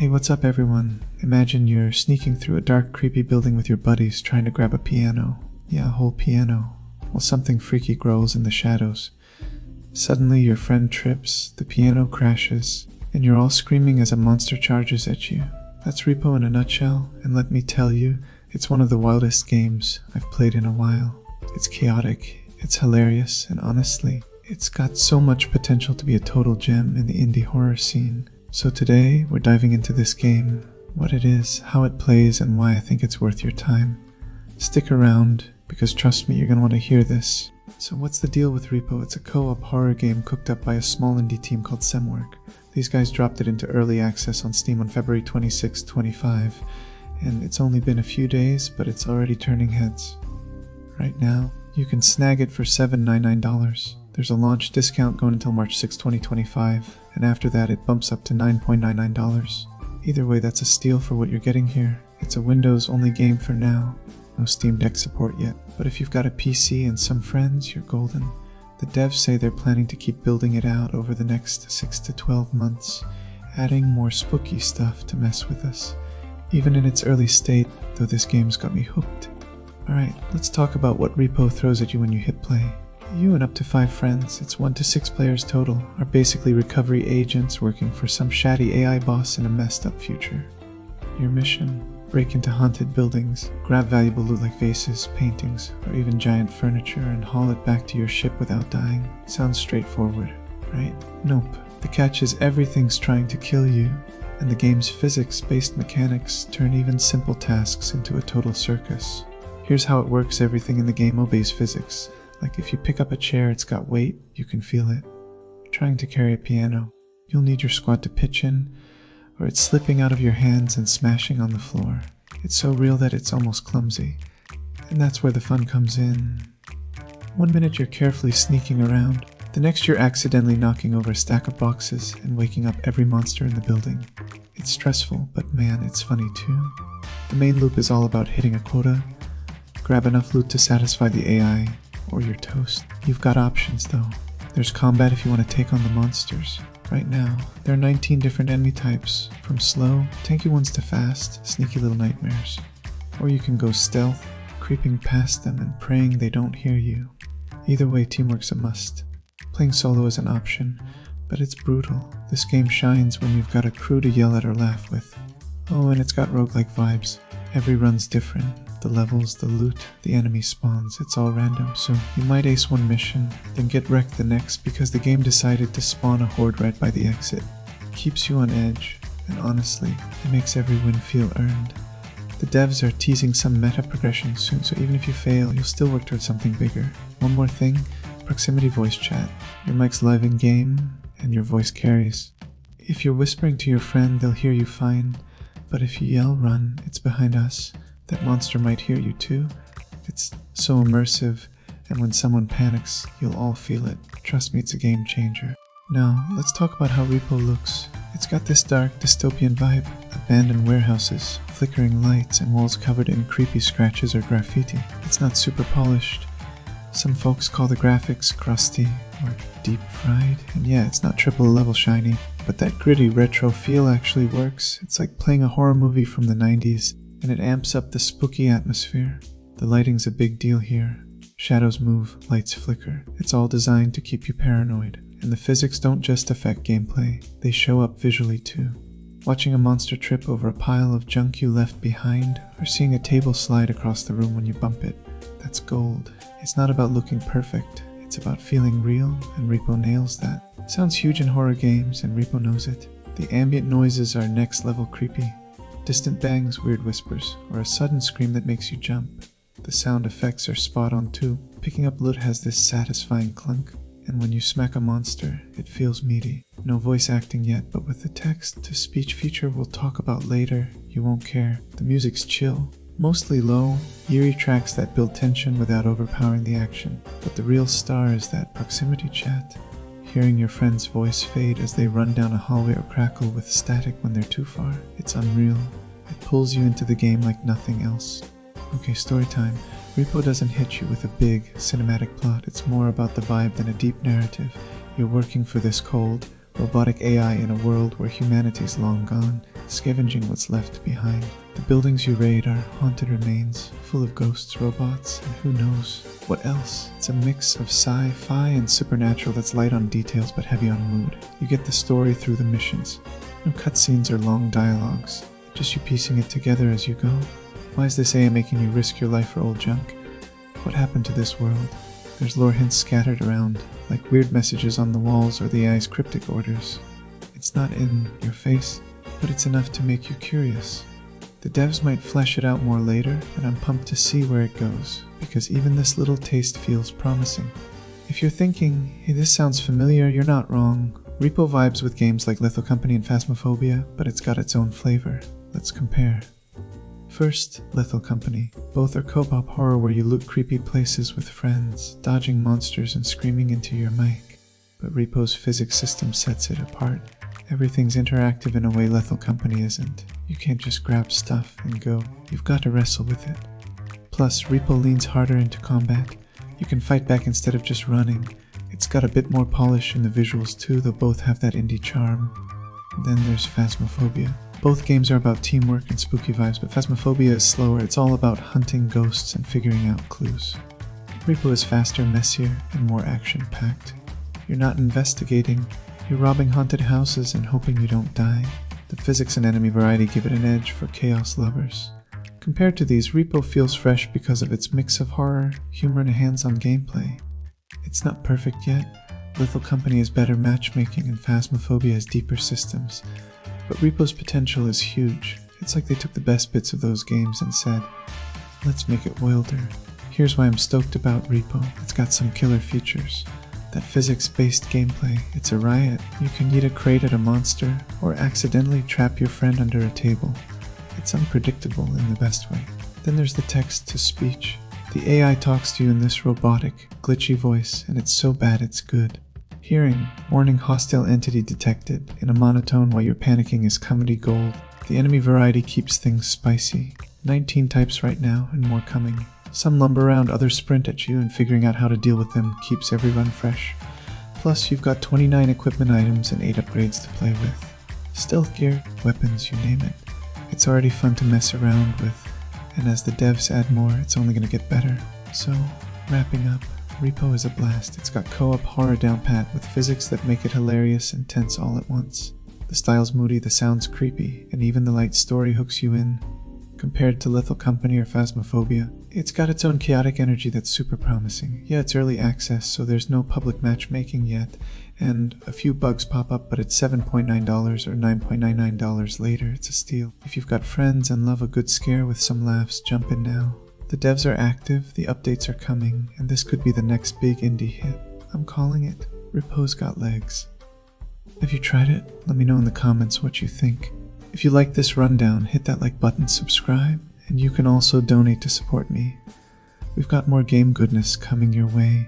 Hey, what's up everyone? Imagine you're sneaking through a dark, creepy building with your buddies trying to grab a piano. Yeah, a whole piano. While something freaky grows in the shadows. Suddenly your friend trips, the piano crashes, and you're all screaming as a monster charges at you. That's Repo in a nutshell, and let me tell you, it's one of the wildest games I've played in a while. It's chaotic, it's hilarious, and honestly, it's got so much potential to be a total gem in the indie horror scene. So today, we're diving into this game, what it is, how it plays, and why I think it's worth your time. Stick around, because trust me, you're going to want to hear this. So what's the deal with Repo? It's a co-op horror game cooked up by a small indie team called Semiwork. These guys dropped it into early access on Steam on February 26, 25, and it's only been a few days, but it's already turning heads. Right now, you can snag it for $7.99. There's a launch discount going until March 6, 2025, and after that it bumps up to $9.99. Either way, that's a steal for what you're getting here. It's a Windows-only game for now. No Steam Deck support yet, but if you've got a PC and some friends, you're golden. The devs say they're planning to keep building it out over the next 6 to 12 months, adding more spooky stuff to mess with us. Even in its early state, though, this game's got me hooked. Alright, let's talk about what Repo throws at you when you hit play. You and up to 5 friends, it's 1 to 6 players total, are basically recovery agents working for some shady AI boss in a messed up future. Your mission? Break into haunted buildings, grab valuable loot like vases, paintings, or even giant furniture and haul it back to your ship without dying. Sounds straightforward, right? Nope. The catch is everything's trying to kill you, and the game's physics-based mechanics turn even simple tasks into a total circus. Here's how it works: everything in the game obeys physics. Like if you pick up a chair, it's got weight, you can feel it. Trying to carry a piano, you'll need your squad to pitch in, or it's slipping out of your hands and smashing on the floor. It's so real that it's almost clumsy. And that's where the fun comes in. 1 minute you're carefully sneaking around, the next you're accidentally knocking over a stack of boxes and waking up every monster in the building. It's stressful, but man, it's funny too. The main loop is all about hitting a quota. Grab enough loot to satisfy the AI, or you're toast. You've got options though. There's combat if you want to take on the monsters. Right now, there are 19 different enemy types, from slow, tanky ones to fast, sneaky little nightmares. Or you can go stealth, creeping past them and praying they don't hear you. Either way, teamwork's a must. Playing solo is an option, but it's brutal. This game shines when you've got a crew to yell at or laugh with. Oh, and it's got roguelike vibes. Every run's different. The levels, the loot, the enemy spawns, it's all random, so you might ace one mission, then get wrecked the next because the game decided to spawn a horde right by the exit. It keeps you on edge, and honestly, it makes every win feel earned. The devs are teasing some meta progression soon, so even if you fail, you'll still work towards something bigger. One more thing, proximity voice chat. Your mic's live in game, and your voice carries. If you're whispering to your friend, they'll hear you fine, but if you yell run, it's behind us. That monster might hear you too. It's so immersive, and when someone panics, you'll all feel it. Trust me, it's a game changer. Now, let's talk about how Repo looks. It's got this dark, dystopian vibe. Abandoned warehouses, flickering lights, and walls covered in creepy scratches or graffiti. It's not super polished. Some folks call the graphics crusty or deep fried, and yeah, it's not triple level shiny, but that gritty retro feel actually works. It's like playing a horror movie from the 90s. And it amps up the spooky atmosphere. The lighting's a big deal here. Shadows move, lights flicker. It's all designed to keep you paranoid. And the physics don't just affect gameplay, they show up visually too. Watching a monster trip over a pile of junk you left behind, or seeing a table slide across the room when you bump it, that's gold. It's not about looking perfect, it's about feeling real, and Repo nails that. Sounds huge in horror games, and Repo knows it. The ambient noises are next level creepy. Distant bangs, weird whispers, or a sudden scream that makes you jump. The sound effects are spot on too. Picking up loot has this satisfying clunk, and when you smack a monster, it feels meaty. No voice acting yet, but with the text-to-speech feature we'll talk about later, you won't care. The music's chill, mostly low, eerie tracks that build tension without overpowering the action. But the real star is that proximity chat. Hearing your friend's voice fade as they run down a hallway or crackle with static when they're too far. It's unreal. It pulls you into the game like nothing else. Okay, story time. Repo doesn't hit you with a big, cinematic plot. It's more about the vibe than a deep narrative. You're working for this cold, robotic AI in a world where humanity's long gone. scavenging what's left behind. The buildings you raid are haunted remains, full of ghosts, robots, and who knows what else. It's a mix of sci-fi and supernatural that's light on details but heavy on mood. You get the story through the missions. No cutscenes or long dialogues, just you piecing it together as you go. Why is this AI making you risk your life for old junk? What happened to this world? There's lore hints scattered around, like weird messages on the walls or the AI's cryptic orders. It's not in your face, but it's enough to make you curious. The devs might flesh it out more later, and I'm pumped to see where it goes, because even this little taste feels promising. If you're thinking, hey, this sounds familiar, you're not wrong. Repo vibes with games like Lethal Company and Phasmophobia, but it's got its own flavor. Let's compare. First, Lethal Company. Both are co-op horror where you loot creepy places with friends, dodging monsters and screaming into your mic. But Repo's physics system sets it apart. Everything's interactive in a way Lethal Company isn't. You can't just grab stuff and go. You've got to wrestle with it. Plus, Repo leans harder into combat. You can fight back instead of just running. It's got a bit more polish in the visuals too, though both have that indie charm. Then there's Phasmophobia. Both games are about teamwork and spooky vibes, but Phasmophobia is slower. It's all about hunting ghosts and figuring out clues. Repo is faster, messier, and more action-packed. You're not investigating, you're robbing haunted houses and hoping you don't die. The physics and enemy variety give it an edge for chaos lovers. Compared to these, Repo feels fresh because of its mix of horror, humor, and hands-on gameplay. It's not perfect yet. Lethal Company has better matchmaking and Phasmophobia has deeper systems. But Repo's potential is huge. It's like they took the best bits of those games and said, let's make it wilder. Here's why I'm stoked about Repo. It's got some killer features. That physics-based gameplay, it's a riot. You can eat a crate at a monster, or accidentally trap your friend under a table. It's unpredictable in the best way. Then there's the text-to-speech. The AI talks to you in this robotic, glitchy voice, and it's so bad it's good. Hearing, warning hostile entity detected, in a monotone while you're panicking is comedy gold. The enemy variety keeps things spicy. 19 types right now, and more coming. Some lumber around, others sprint at you, and figuring out how to deal with them keeps every run fresh. Plus, you've got 29 equipment items and 8 upgrades to play with. Stealth gear, weapons, you name it. It's already fun to mess around with, and as the devs add more, it's only going to get better. So, wrapping up, Repo is a blast. It's got co-op horror down pat with physics that make it hilarious and tense all at once. The style's moody, the sound's creepy, and even the light story hooks you in. Compared to Lethal Company or Phasmophobia, it's got its own chaotic energy that's super promising. Yeah, it's early access, so there's no public matchmaking yet, and a few bugs pop up, but it's $7.9 or $9.99 later. It's a steal. If you've got friends and love a good scare with some laughs, jump in now. The devs are active, the updates are coming, and this could be the next big indie hit. I'm calling it. Repo's got legs. Have you tried it? Let me know in the comments what you think. If you like this rundown, hit that like button, subscribe, and you can also donate to support me. We've got more game goodness coming your way.